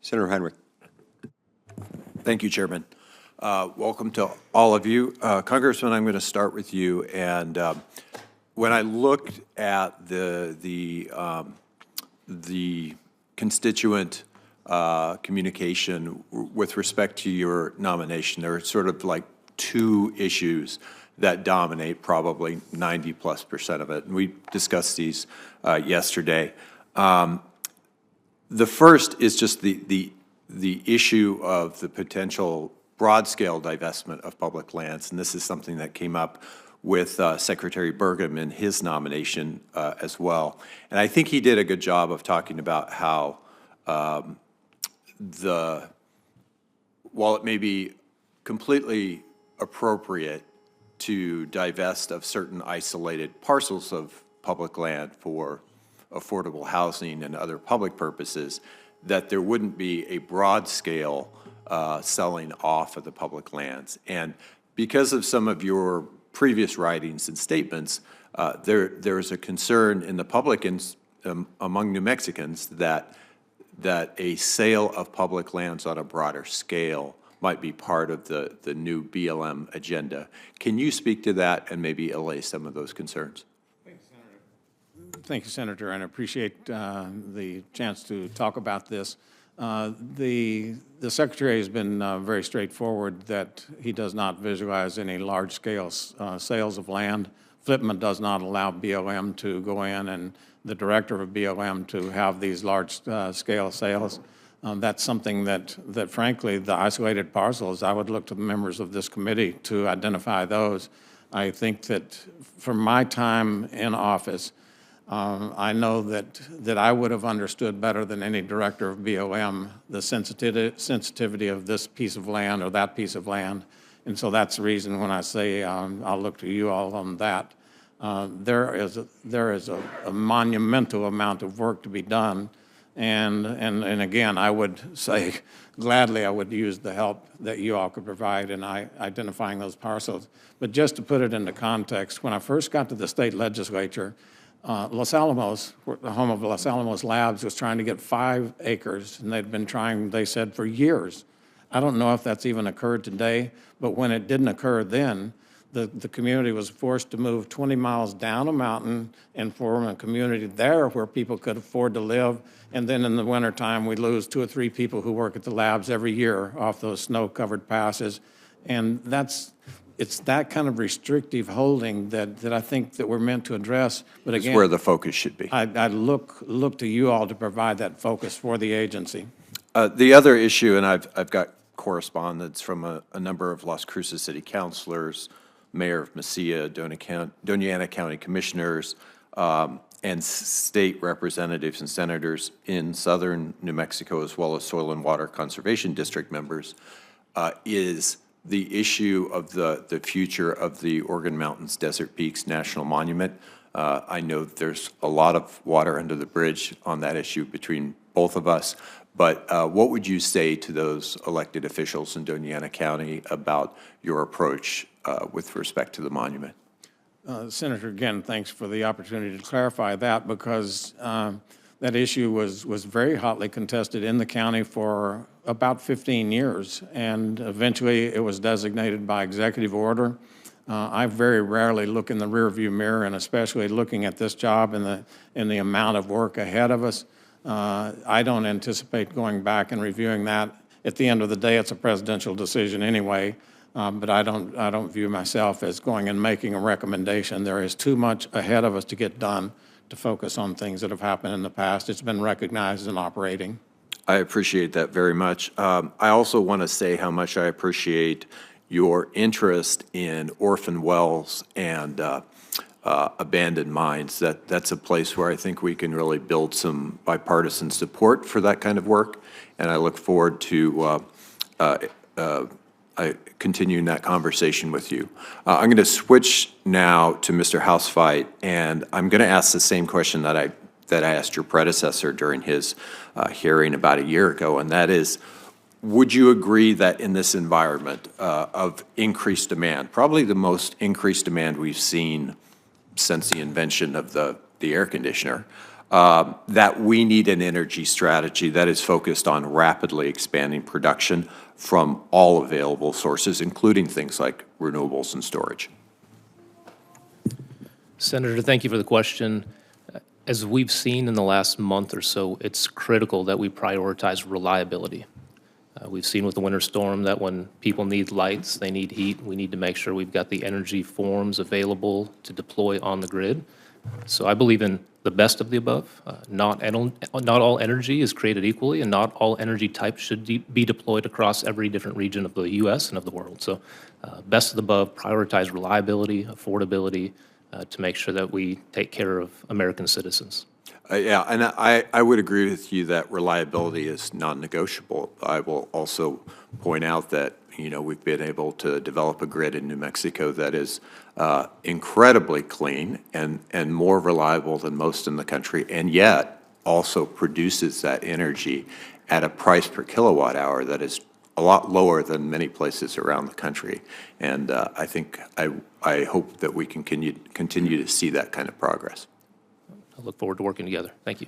Senator Heinrich. Thank you, Chairman. Welcome to all of you. Congressman, I'm going to start with you. And when I looked at the constituent communication with respect to your nomination, there are sort of like two issues that dominate probably 90+% of it. And we discussed these yesterday. The first is just the issue of the potential broad-scale divestment of public lands, and this is something that came up with Secretary Burgum in his nomination as well. And I think he did a good job of talking about how while it may be completely appropriate to divest of certain isolated parcels of public land for affordable housing and other public purposes, that there wouldn't be a broad-scale selling off of the public lands. And because of some of your previous writings and statements, there's a concern in the public and among New Mexicans that a sale of public lands on a broader scale might be part of the new BLM agenda. Can you speak to that and maybe allay some of those concerns? Thank you, Senator, and I appreciate the chance to talk about this. The Secretary has been very straightforward that he does not visualize any large-scale sales of land. Flipman does not allow BLM to go in and the director of BLM to have these large-scale sales. That's something that frankly, the isolated parcels, I would look to the members of this committee to identify those. I think that from my time in office, I know that I would have understood better than any director of BLM the sensitivity of this piece of land or that piece of land. And so that's the reason when I say I'll look to you all on that. There is a monumental amount of work to be done. And again, I would say gladly I would use the help that you all could provide in identifying those parcels. But just to put it into context, when I first got to the state legislature, Los Alamos, the home of Los Alamos Labs, was trying to get 5 acres, and they'd been trying, they said, for years. I don't know if that's even occurred today, but when it didn't occur then, the community was forced to move 20 miles down a mountain and form a community there where people could afford to live. And then in the wintertime, we lose 2 or 3 people who work at the labs every year off those snow-covered passes. And it's that kind of restrictive holding that I think that we're meant to address. But again, it's where the focus should be. I look to you all to provide that focus for the agency. The other issue, and I've got correspondence from a number of Las Cruces City councilors, Mayor of Mesilla, Doñana County commissioners, and state representatives and senators in southern New Mexico, as well as Soil and Water Conservation District members, is the issue of the future of the Organ Mountains Desert Peaks National Monument. I know there's a lot of water under the bridge on that issue between both of us, but what would you say to those elected officials in Doñana County about your approach with respect to the monument? Senator, again, thanks for the opportunity to clarify that, because that issue was very hotly contested in the county for about 15 years, and eventually it was designated by executive order. I very rarely look in the rearview mirror, and especially looking at this job and the amount of work ahead of us. I don't anticipate going back and reviewing that. At the end of the day, it's a presidential decision anyway, but I don't view myself as going and making a recommendation. There is too much ahead of us to get done to focus on things that have happened in the past. It's been recognized and operating. I appreciate that very much. I also want to say how much I appreciate your interest in orphan wells and abandoned mines. That's a place where I think we can really build some bipartisan support for that kind of work, and I look forward to continuing that conversation with you. I'm going to switch now to Mr. Housefite, and I'm going to ask the same question that I asked your predecessor during his hearing about a year ago, and that is, would you agree that in this environment of increased demand, probably the most increased demand we've seen since the invention of the air conditioner, that we need an energy strategy that is focused on rapidly expanding production from all available sources, including things like renewables and storage. Senator, thank you for the question. As we've seen in the last month or so, it's critical that we prioritize reliability. We've seen with the winter storm that when people need lights, they need heat, we need to make sure we've got the energy forms available to deploy on the grid. So I believe in the best of the above. Not all energy is created equally, and not all energy types should be deployed across every different region of the U.S. and of the world. So best of the above, prioritize reliability, affordability, to make sure that we take care of American citizens. Yeah, and I would agree with you that reliability is non-negotiable. I will also point out that, you know, we've been able to develop a grid in New Mexico that is incredibly clean and more reliable than most in the country, and yet also produces that energy at a price per kilowatt hour that is a lot lower than many places around the country. And I think I hope that we can continue to see that kind of progress. I look forward to working together. Thank you.